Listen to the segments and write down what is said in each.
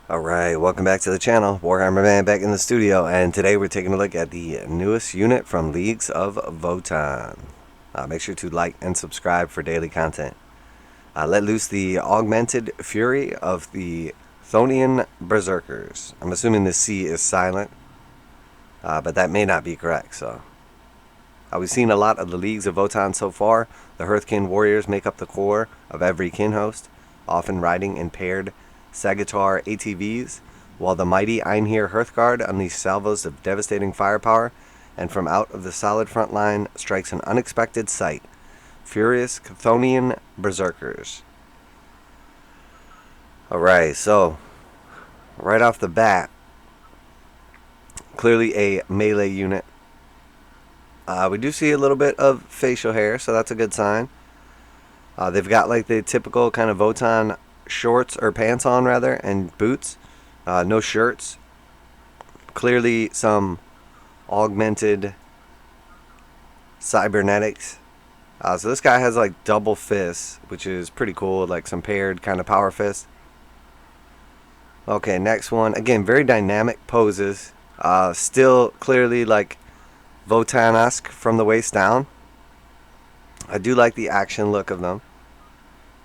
Alright, welcome back to the channel. Warhammer Man back in the studio, and today we're taking a look at the newest unit from Leagues of Votann. Make sure to like and subscribe for daily content. Let loose the Augmented Fury of the Cthonian Berserks. I'm assuming the C is silent, but that may not be correct. So, we've seen a lot of the Leagues of Votann so far. The Hearthkin warriors make up the core of every kin host, often riding in paired Sagittar ATVs, while the mighty Einhir Hearthguard unleashes salvos of devastating firepower, and from out of the solid front line strikes an unexpected sight: furious Cthonian Berserkers. Alright, so right off the bat, clearly a melee unit. We do see a little bit of facial hair, so that's a good sign. They've got like the typical kind of Votann shorts or pants on rather, and boots. No shirts. Clearly some augmented cybernetics. So this guy has like double fists, which is pretty cool, like some paired kind of power fists. Okay, next one. Again, very dynamic poses. Still clearly like Votann-esque from the waist down. I do like the action look of them.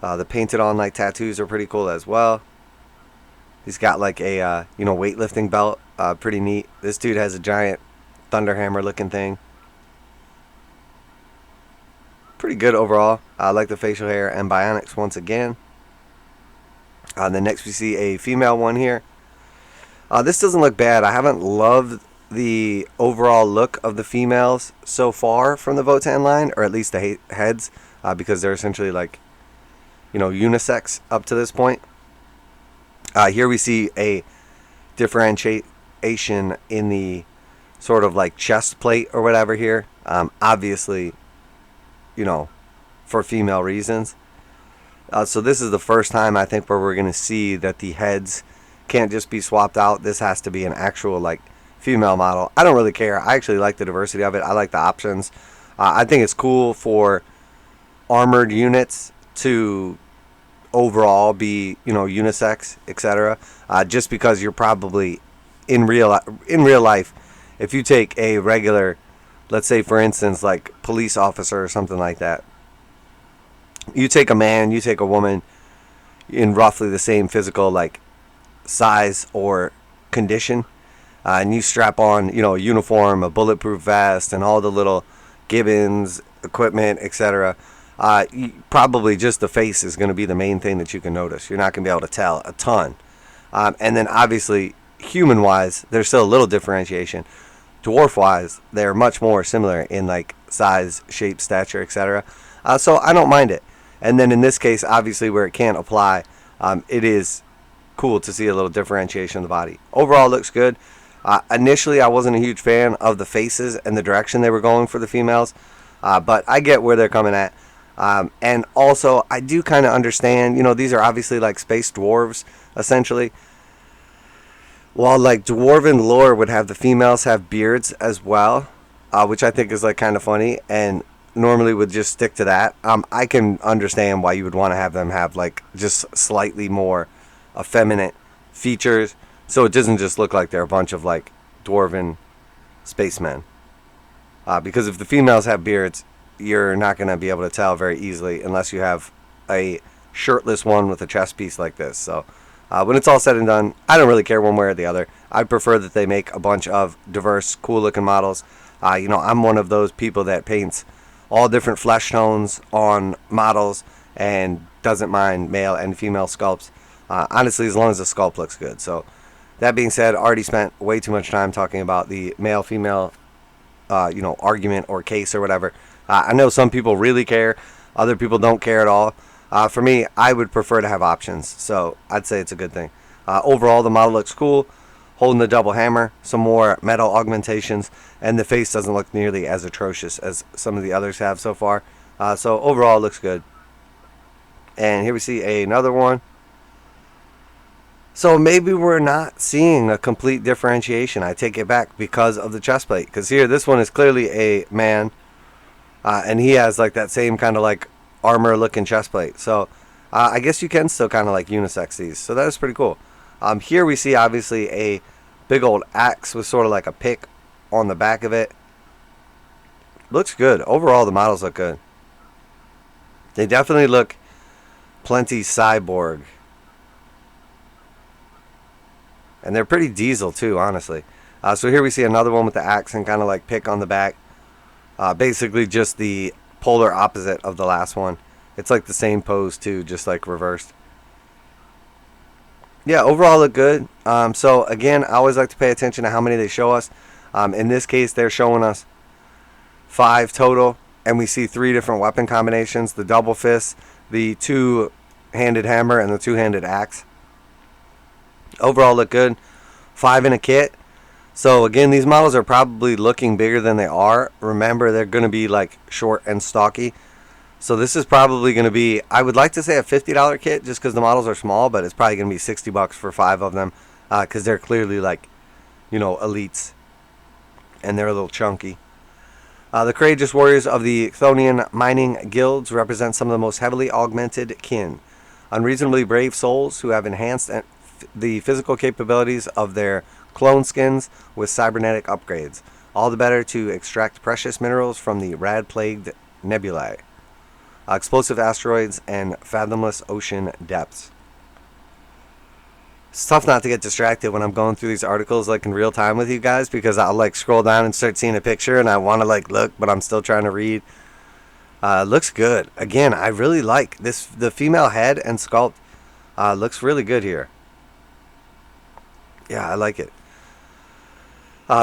The painted on like tattoos are pretty cool as well. He's got like a weightlifting belt, pretty neat. This dude has a giant thunderhammer looking thing. Pretty good overall. I like the facial hair and bionics once again. Then next we see a female one here. This doesn't look bad. I haven't loved the overall look of the females so far from the Votann line, or at least the heads, because they're essentially like, unisex up to this point. Here we see a differentiation in the sort of like chest plate or whatever here. Obviously, for female reasons. So this is the first time I think where we're going to see that the heads can't just be swapped out. This has to be an actual like female model. I don't really care. I actually like the diversity of it. I like the options. I think it's cool for armored units to overall be unisex, etc. Just because you're probably in real life, if you take a regular, let's say for instance like police officer or something like that, you take a man, you take a woman in roughly the same physical like size or condition, and you strap on a uniform, a bulletproof vest, and all the little gibbons, equipment, etc. Probably just the face is going to be the main thing that you can notice. You're not going to be able to tell a ton. And then obviously, human-wise, there's still a little differentiation. Dwarf-wise, they're much more similar in like size, shape, stature, etc. So I don't mind it. And then in this case, obviously, where it can't apply, it is cool to see a little differentiation of the body. Overall, looks good. Initially, I wasn't a huge fan of the faces and the direction they were going for the females, but I get where they're coming at. And also, I do kind of understand, these are obviously like space dwarves, essentially. While like dwarven lore would have the females have beards as well, which I think is like kind of funny, and normally would just stick to that. I can understand why you would want to have them have like just slightly more effeminate features, so it doesn't just look like they're a bunch of like dwarven spacemen. Because if the females have beards, you're not going to be able to tell very easily unless you have a shirtless one with a chest piece like this. So when it's all said and done, I don't really care one way or the other. I prefer that they make a bunch of diverse, cool looking models. I'm one of those people that paints all different flesh tones on models and doesn't mind male and female sculpts. Honestly, as long as the sculpt looks good. So that being said, already spent way too much time talking about the male-female argument or case or whatever. I know some people really care. Other people don't care at all. For me, I would prefer to have options. So I'd say it's a good thing. Overall, the model looks cool. Holding the double hammer. Some more metal augmentations. And the face doesn't look nearly as atrocious as some of the others have so far. So overall, it looks good. And here we see another one. So maybe we're not seeing a complete differentiation. I take it back because of the chest plate. Because here, this one is clearly a man. And he has like that same kind of like armor looking chest plate. So I guess you can still kind of like unisex these. So that is pretty cool. Here we see obviously a big old axe with sort of like a pick on the back of it. Looks good. Overall, the models look good. They definitely look plenty cyborg. And they're pretty diesel too, honestly. So here we see another one with the axe and kind of like pick on the back. Basically just the polar opposite of the last one. It's like the same pose too, just like reversed. Yeah, overall look good. So again, I always like to pay attention to how many they show us. In this case, they're showing us 5 total, and we see 3 different weapon combinations: the double fist, the 2-handed hammer, and the 2-handed axe. Overall look good. 5 in a kit. So again, these models are probably looking bigger than they are. Remember, they're going to be like short and stocky. So this is probably going to be, I would like to say a $50 kit just because the models are small, but it's probably going to be $60 for 5 of them because they're clearly like, you know, elites. And they're a little chunky. The courageous warriors of the Cthonian mining guilds represent some of the most heavily augmented kin. Unreasonably brave souls who have enhanced the physical capabilities of their clone skins with cybernetic upgrades. All the better to extract precious minerals from the rad-plagued nebulae, explosive asteroids, and fathomless ocean depths. It's tough not to get distracted when I'm going through these articles like in real time with you guys, because I'll like scroll down and start seeing a picture and I want to like look, but I'm still trying to read. Looks good. Again, I really like this. The female head and sculpt looks really good here. Yeah, I like it.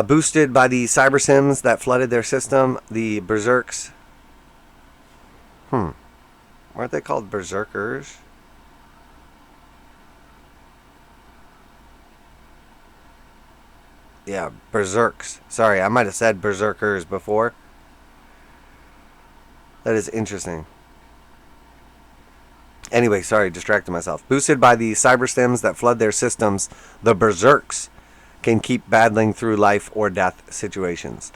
Boosted by the cyber sims that flooded their system, the berserks. Weren't they called berserkers? Yeah, berserks. Sorry, I might have said berserkers before. That is interesting. Anyway, sorry, distracted myself. Boosted by the cyber stims that flood their systems, the berserks can keep battling through life or death situations.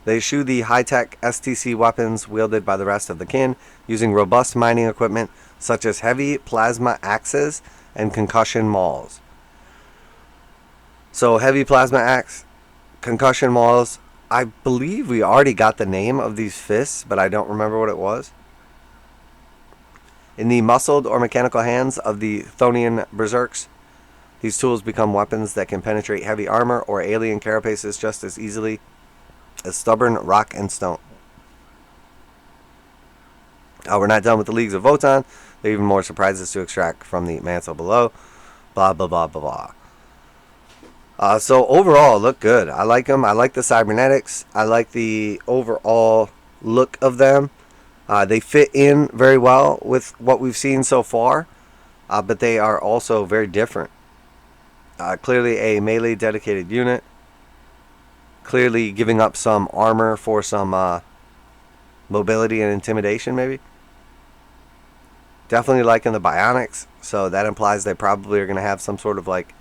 They eschew the high-tech STC weapons wielded by the rest of the kin, using robust mining equipment such as heavy plasma axes and concussion mauls. So heavy plasma axe, concussion mauls. I believe we already got the name of these fists, but I don't remember what it was. In the muscled or mechanical hands of the Cthonian Berserks, these tools become weapons that can penetrate heavy armor or alien carapaces just as easily as stubborn rock and stone. We're not done with the leagues of Votann. There are even more surprises to extract from the mantle below. Blah, blah, blah, blah, blah. So overall, look good. I like them. I like the cybernetics. I like the overall look of them. They fit in very well with what we've seen so far, but they are also very different. Clearly a melee dedicated unit. Clearly giving up some armor for some mobility and intimidation, maybe. Definitely liking the bionics, so that implies they probably are going to have some sort of like,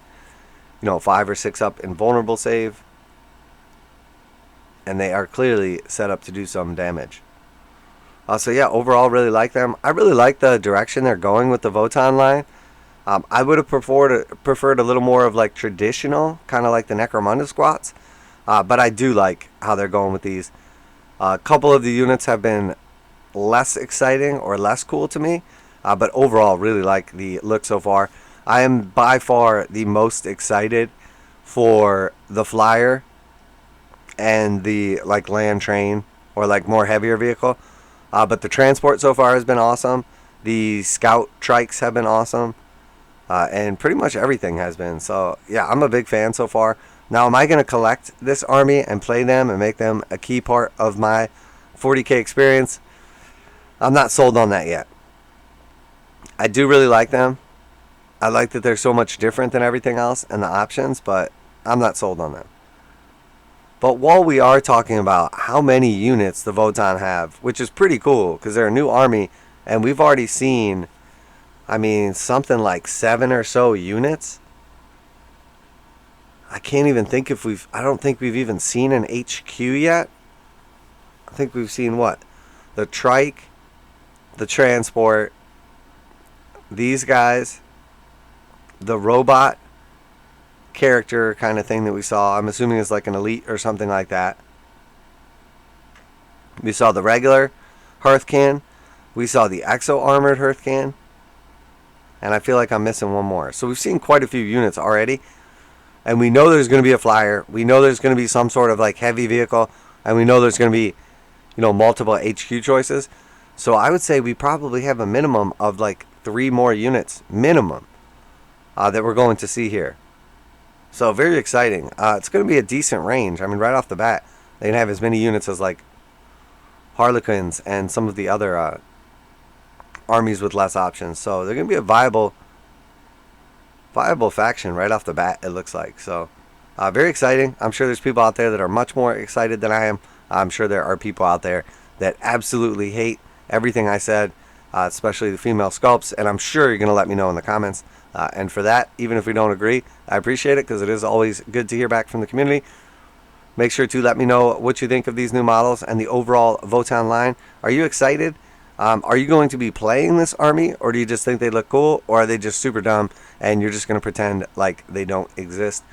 5 or 6 up invulnerable save. And they are clearly set up to do some damage. So yeah, overall really like them. I really like the direction they're going with the Votann line. I would have preferred a little more of like traditional, kind of like the necromunda squats. But I do like how they're going with these. A couple of the units have been less exciting or less cool to me. But overall, really like the look so far. I am by far the most excited for the flyer and the like land train or like more heavier vehicle. But the transport so far has been awesome. The scout trikes have been awesome. And pretty much everything has been. So yeah, I'm a big fan so far. Now, am I going to collect this army and play them and make them a key part of my 40k experience? I'm not sold on that yet. I do really like them. I like that they're so much different than everything else and the options, but I'm not sold on them. But while we are talking about how many units the Votann have, which is pretty cool because they're a new army, and we've already seen, something like 7 or so units. I can't even think I don't think we've even seen an HQ yet. I think we've seen what? The trike, the transport, these guys, the robot, character kind of thing that we saw. I'm assuming it's like an elite or something like that. We saw the regular Hearthkin. We saw the exo armored Hearthkin. And I feel like I'm missing one more. So we've seen quite a few units already. And we know there's going to be a flyer. We know there's going to be some sort of like heavy vehicle. And we know there's going to be, you know, multiple HQ choices. So I would say we probably have a minimum of like 3 more units. Minimum. That we're going to see here. So very exciting. It's going to be a decent range. I mean, right off the bat, they can have as many units as like Harlequins and some of the other armies with less options. So they're going to be a viable faction right off the bat, it looks like. So very exciting. I'm sure there's people out there that are much more excited than I am. I'm sure there are people out there that absolutely hate everything I said, especially the female sculpts. And I'm sure you're going to let me know in the comments. And for that, even if we don't agree, I appreciate it, because it is always good to hear back from the community. Make sure to let me know what you think of these new models and the overall Votann line. Are you excited? Are you going to be playing this army, or do you just think they look cool, or are they just super dumb and you're just going to pretend like they don't exist?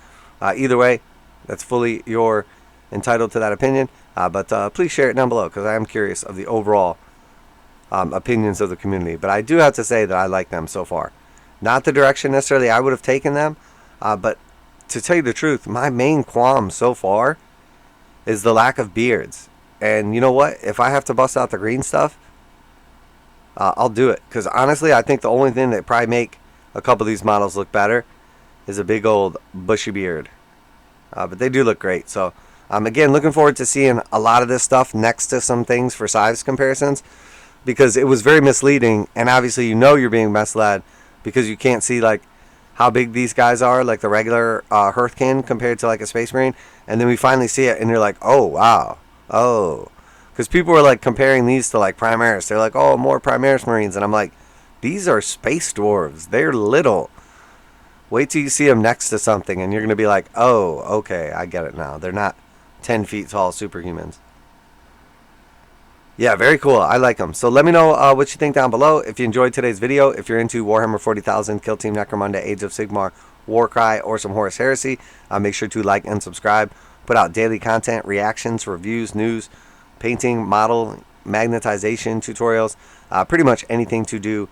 Either way, that's fully your entitled to that opinion. But please share it down below, because I am curious of the overall opinions of the community. But I do have to say that I like them so far. Not the direction necessarily I would have taken them, but to tell you the truth, my main qualm so far is the lack of beards. And you know what? If I have to bust out the green stuff, I'll do it. Because honestly, I think the only thing that probably make a couple of these models look better is a big old bushy beard. But they do look great. So again, looking forward to seeing a lot of this stuff next to some things for size comparisons, because it was very misleading. And obviously, you know you're being misled because you can't see like how big these guys are, like the regular Hearthkin compared to like a Space Marine. And then we finally see it and you're like, oh wow, oh. Because people were like comparing these to like Primaris. They're like, oh, more Primaris Marines. And I'm like, these are space dwarves. They're little. Wait till you see them next to something and you're going to be like, oh, okay, I get it now. They're not 10 feet tall superhumans. Yeah, very cool. I like them. So let me know what you think down below. If you enjoyed today's video, if you're into Warhammer 40,000, Kill Team Necromunda, Age of Sigmar, Warcry, or some Horus Heresy, make sure to like and subscribe. Put out daily content, reactions, reviews, news, painting, model, magnetization tutorials, pretty much anything to do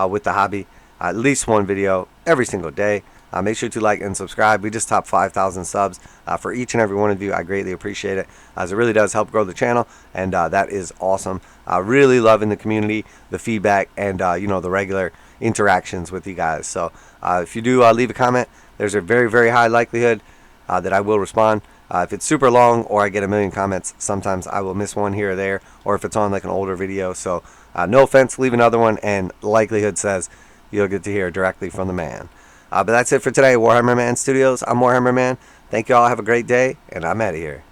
with the hobby. At least one video every single day. Make sure to like and subscribe. We just topped 5,000 subs for each and every one of you. I greatly appreciate it, as it really does help grow the channel, and that is awesome. Really loving the community, the feedback, and you know, the regular interactions with you guys. So if you do leave a comment, there's a very, very high likelihood that I will respond. If it's super long or I get a million comments, sometimes I will miss one here or there, or if it's on like an older video. So no offense, leave another one, and likelihood says you'll get to hear directly from the man. But that's it for today, Warhammer Man Studios. I'm Warhammer Man. Thank you all. Have a great day, and I'm out of here.